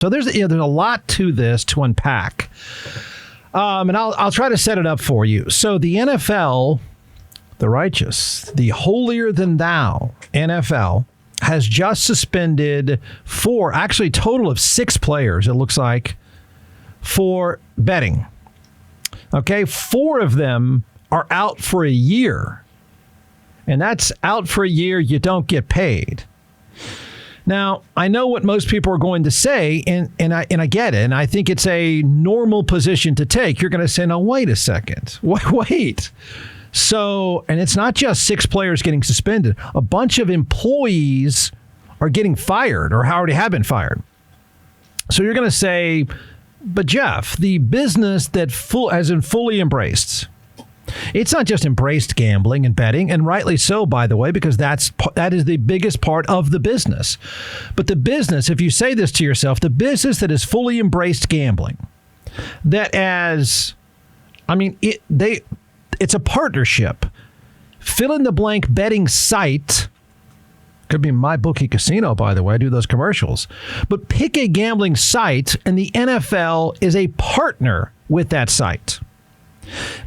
So there's a lot to this to unpack. And I'll try to set it up for you. So the NFL, the righteous, the holier-than-thou NFL, has just suspended total of 6 players, it looks like, for betting. Okay, 4 of them are out for a year. And that's out for a year, you don't get paid. Now, I know what most people are going to say, and I get it, and I think it's a normal position to take. You're going to say, no, wait a second. Wait. So, and it's not just 6 players getting suspended. A bunch of employees are getting fired or already have been fired. So you're going to say, but Jeff, the business that fully embraced, it's not just embraced gambling and betting, and rightly so, by the way, because that is the biggest part of the business. But the business, if you say this to yourself, the business that has fully embraced gambling, it's a partnership. Fill in the blank betting site. Could be My Bookie Casino, by the way. I do those commercials. But pick a gambling site, and the NFL is a partner with that site.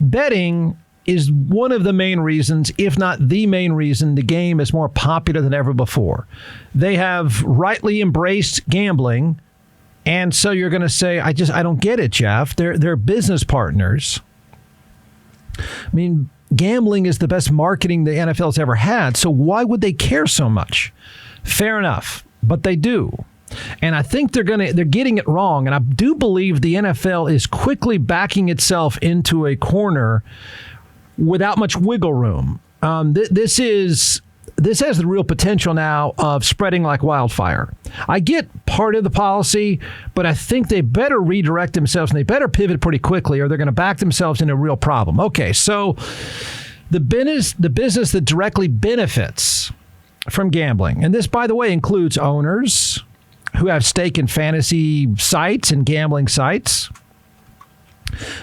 Betting is one of the main reasons, if not the main reason, the game is more popular than ever before. They have rightly embraced gambling, and so you're going to say, I don't get it, Jeff. They're business partners. I mean, gambling is the best marketing the NFL's ever had, so why would they care so much? Fair enough, but they do. And I think they're getting it wrong. And I do believe the NFL is quickly backing itself into a corner without much wiggle room. This has the real potential now of spreading like wildfire. I get part of the policy, but I think they better redirect themselves and they better pivot pretty quickly, or they're going to back themselves in a real problem. Okay, so the business that directly benefits from gambling, and this, by the way, includes owners who have stake in fantasy sites and gambling sites.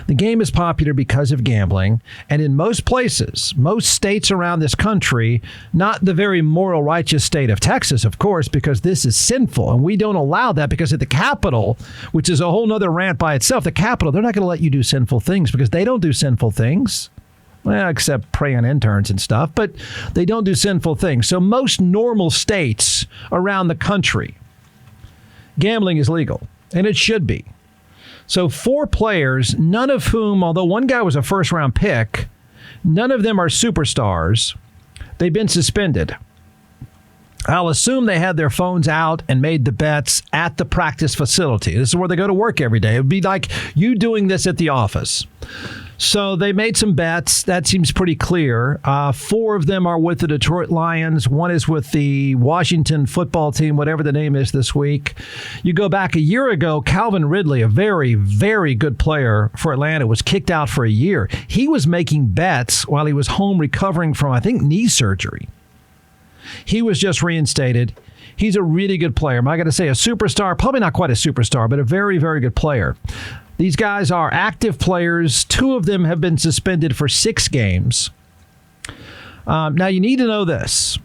The game is popular because of gambling, and in most places, most states around this country, not the very moral, righteous state of Texas, of course, because this is sinful, and we don't allow that because at the Capitol, which is a whole nother rant by itself, the Capitol, they're not going to let you do sinful things because they don't do sinful things. Well, except prey on interns and stuff, but they don't do sinful things. So most normal states around the country, gambling is legal, and it should be. So 4 players, none of whom, although one guy was a first-round pick, none of them are superstars. They've been suspended. I'll assume they had their phones out and made the bets at the practice facility. This is where they go to work every day. It would be like you doing this at the office. So they made some bets. That seems pretty clear. 4 of them are with the Detroit Lions. 1 is with the Washington football team, whatever the name is this week. You go back a year ago, Calvin Ridley, a very, very good player for Atlanta, was kicked out for a year. He was making bets while he was home recovering from, I think, knee surgery. He was just reinstated. He's a really good player. Am I going to say a superstar? Probably not quite a superstar, but a very, very good player. These guys are active players. 2 of them have been suspended for 6 games. Now, you need to know this.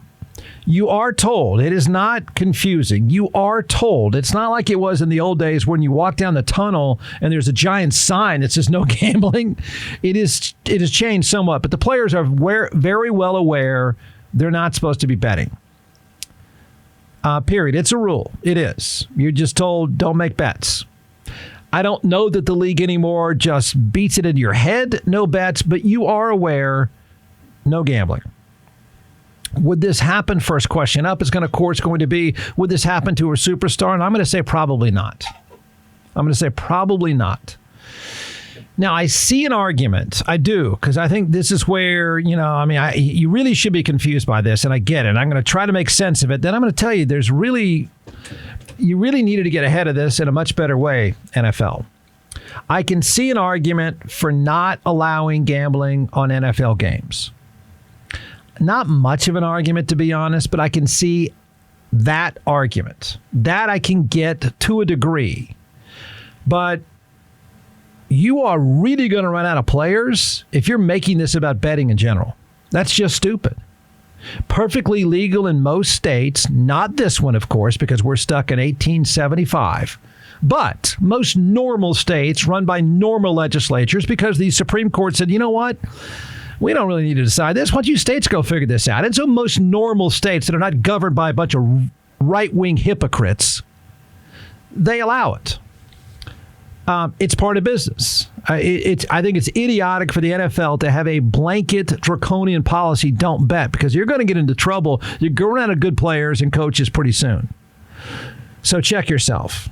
You are told, it is not confusing. You are told, it's not like it was in the old days when you walk down the tunnel and there's a giant sign that says no gambling. It has changed somewhat, but the players are very well aware they're not supposed to be betting. Period. It's a rule. It is. You're just told don't make bets. I don't know that the league anymore just beats it into your head, no bets, but you are aware, no gambling. Would this happen? First question up is going to be, would this happen to a superstar? And I'm going to say probably not. Now, I see an argument. I do, because I think this is where, you really should be confused by this, and I get it. I'm going to try to make sense of it. Then I'm going to tell you you really needed to get ahead of this in a much better way, NFL. I can see an argument for not allowing gambling on NFL games. Not much of an argument, to be honest, but I can see that argument. That I can get to a degree. But you are really going to run out of players if you're making this about betting in general. That's just stupid. Perfectly legal in most states, not this one, of course, because we're stuck in 1875. But most normal states run by normal legislatures because the Supreme Court said, you know what? We don't really need to decide this. Why don't you states go figure this out? And so most normal states that are not governed by a bunch of right-wing hypocrites, they allow it. It's part of business. I think it's idiotic for the NFL to have a blanket draconian policy, don't bet, because you're going to get into trouble. You're going out of good players and coaches pretty soon. So check yourself.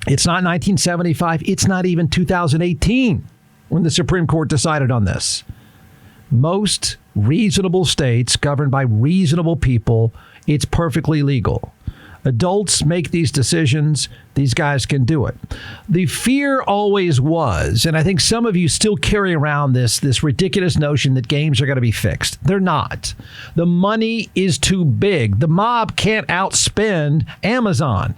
It's not 1975. It's not even 2018 when the Supreme Court decided on this. Most reasonable states governed by reasonable people, it's perfectly legal. Adults make these decisions. These guys can do it. The fear always was, and I think some of you still carry around this ridiculous notion that games are going to be fixed. They're not. The money is too big. The mob can't outspend Amazon.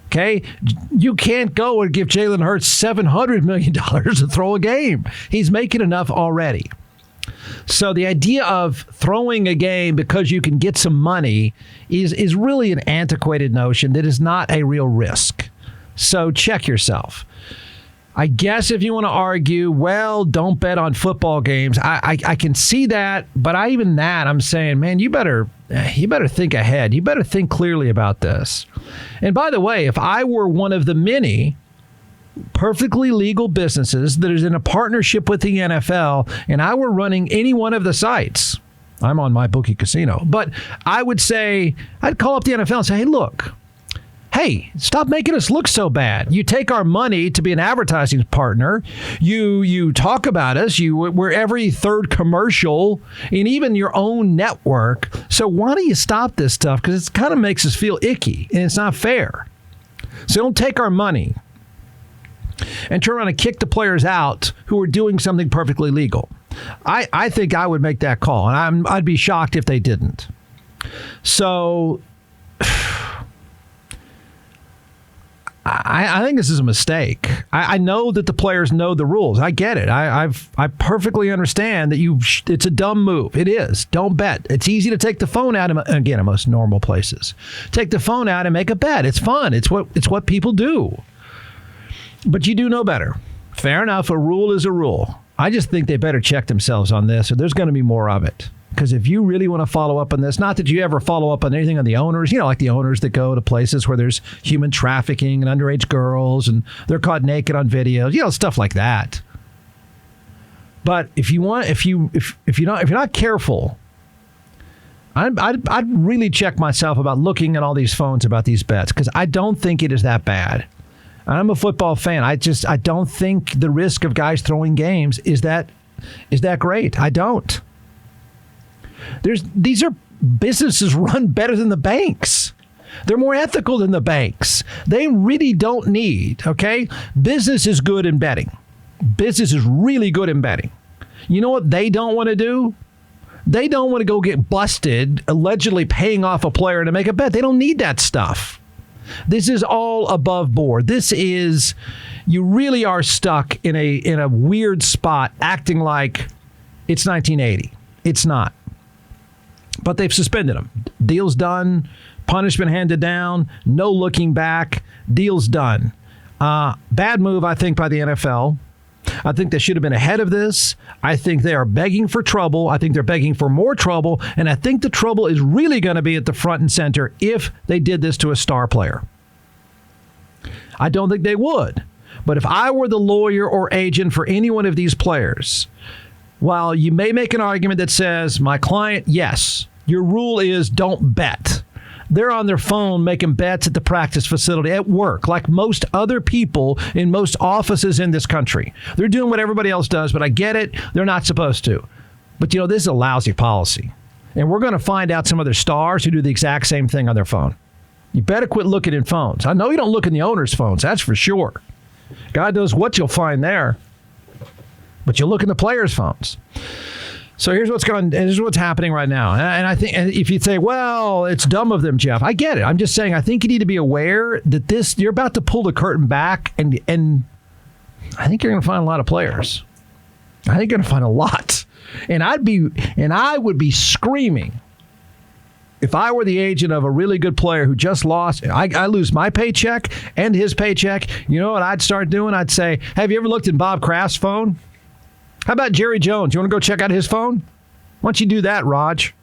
Okay? You can't go and give Jalen Hurts $700 million to throw a game. He's making enough already. So the idea of throwing a game because you can get some money is really an antiquated notion that is not a real risk. So check yourself. I guess if you want to argue, well, don't bet on football games. I can see that, but I'm saying, man, you better think ahead. You better think clearly about this. And by the way, if I were one of the many perfectly legal businesses that is in a partnership with the NFL, and I were running any one of the sites, I'm on my bookie casino, but I would say, I'd call up the NFL and say, hey, stop making us look so bad. You take our money to be an advertising partner. You talk about us. We're every third commercial in even your own network. So why don't you stop this stuff? Because it kind of makes us feel icky, and it's not fair. So don't take our money and turn around and kick the players out who are doing something perfectly legal. I think I would make that call, and I'd be shocked if they didn't. So I think this is a mistake. I know that the players know the rules. I get it. I perfectly understand that it's a dumb move. It is. Don't bet. It's easy to take the phone out, again, in most normal places. Take the phone out and make a bet. It's fun. It's what people do. But you do know better. Fair enough. A rule is a rule. I just think they better check themselves on this, or there's going to be more of it. Because if you really want to follow up on this, not that you ever follow up on anything on the owners, like the owners that go to places where there's human trafficking and underage girls and they're caught naked on videos, stuff like that. But if you're not careful, I'd really check myself about looking at all these phones about these bets, because I don't think it is that bad. I'm a football fan. I don't think the risk of guys throwing games is that great. I don't. These are businesses run better than the banks. They're more ethical than the banks. They really don't need, okay? Business is good in betting. Business is really good in betting. You know what they don't want to do? They don't want to go get busted allegedly paying off a player to make a bet. They don't need that stuff. This is all above board. This is, you really are stuck in a weird spot acting like it's 1980. It's not. But they've suspended them. Deal's done. Punishment handed down. No looking back. Deal's done. Bad move, I think, by the NFL. I think they should have been ahead of this. I think they are begging for trouble. I think they're begging for more trouble. And I think the trouble is really going to be at the front and center if they did this to a star player. I don't think they would. But if I were the lawyer or agent for any one of these players, while you may make an argument that says, my client, yes, your rule is don't bet. They're on their phone making bets at the practice facility at work, like most other people in most offices in this country. They're doing what everybody else does, but I get it. They're not supposed to. But, this is a lousy policy. And we're going to find out some other stars who do the exact same thing on their phone. You better quit looking in phones. I know you don't look in the owner's phones. That's for sure. God knows what you'll find there. But you look in the players' phones. So here's what's happening right now. And I think if you say, well, it's dumb of them, Jeff, I get it. I'm just saying, I think you need to be aware that you're about to pull the curtain back, and I think you're going to find a lot of players. I think you're going to find a lot. And I would be screaming if I were the agent of a really good player who just lost, I lose my paycheck and his paycheck, you know what I'd start doing? I'd say, have you ever looked in Bob Kraft's phone? How about Jerry Jones? You want to go check out his phone? Why don't you do that, Raj?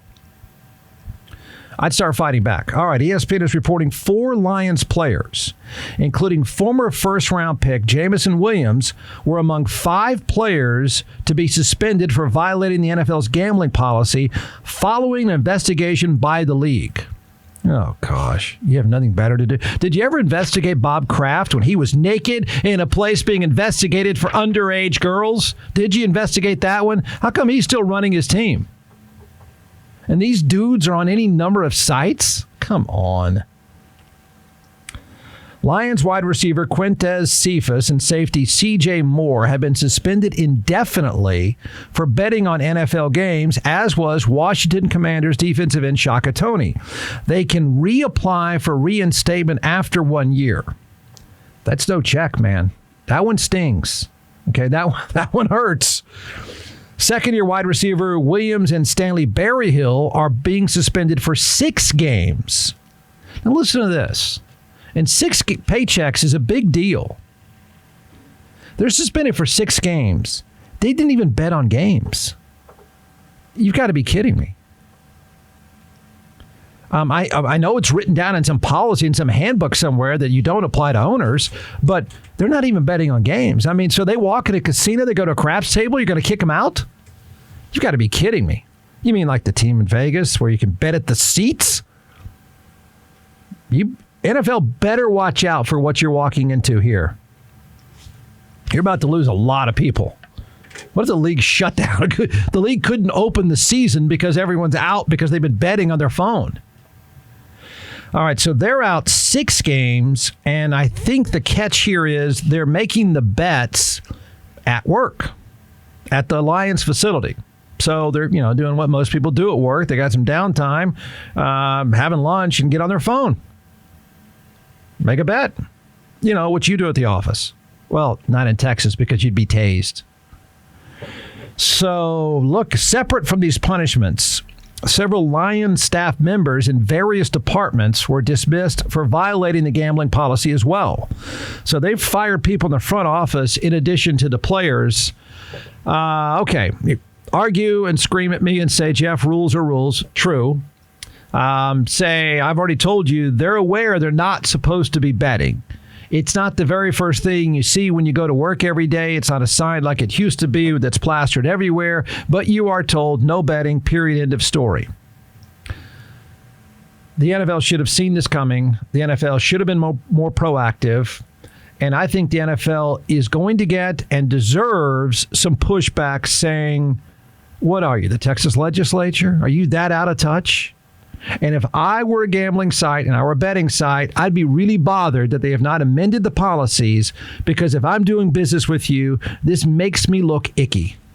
I'd start fighting back. All right, ESPN is reporting 4 Lions players, including former first-round pick Jameson Williams, were among 5 players to be suspended for violating the NFL's gambling policy following an investigation by the league. Oh, gosh. You have nothing better to do. Did you ever investigate Bob Kraft when he was naked in a place being investigated for underage girls? Did you investigate that one? How come he's still running his team? And these dudes are on any number of sites? Come on. Lions wide receiver Quintez Cephas and safety C.J. Moore have been suspended indefinitely for betting on NFL games, as was Washington Commanders defensive end Shaka Toney. They can reapply for reinstatement after 1 year. That's no check, man. That one stings. Okay, that one hurts. Second-year wide receiver Williams and Stanley Berryhill are being suspended for 6 games. Now listen to this. And 6 paychecks is a big deal. They're suspended for 6 games. They didn't even bet on games. You've got to be kidding me. I know it's written down in some policy, in some handbook somewhere that you don't apply to owners, but they're not even betting on games. I mean, so they walk in a casino, they go to a craps table, you're going to kick them out? You've got to be kidding me. You mean like the team in Vegas where you can bet at the seats? NFL better watch out for what you're walking into here. You're about to lose a lot of people. What if the league shut down? The league couldn't open the season because everyone's out because they've been betting on their phone. All right, so they're out 6 games, and I think the catch here is they're making the bets at work, at the Lions facility. So they're doing what most people do at work. They got some downtime, having lunch, and get on their phone. Make a bet. What you do at the office. Well, not in Texas because you'd be tased. So, look, separate from these punishments, several Lions staff members in various departments were dismissed for violating the gambling policy as well. So they've fired people in the front office in addition to the players. Okay, argue and scream at me and say, Jeff, rules are rules. True. Say, I've already told you, they're aware they're not supposed to be betting. It's not the very first thing you see when you go to work every day. It's not a sign like it used to be that's plastered everywhere, but you are told no betting, period, end of story. The NFL should have seen this coming. The NFL should have been more proactive. And I think the NFL is going to get and deserves some pushback saying, what are you, the Texas legislature? Are you that out of touch? And if I were a gambling site and I were a betting site, I'd be really bothered that they have not amended the policies, because if I'm doing business with you, this makes me look icky.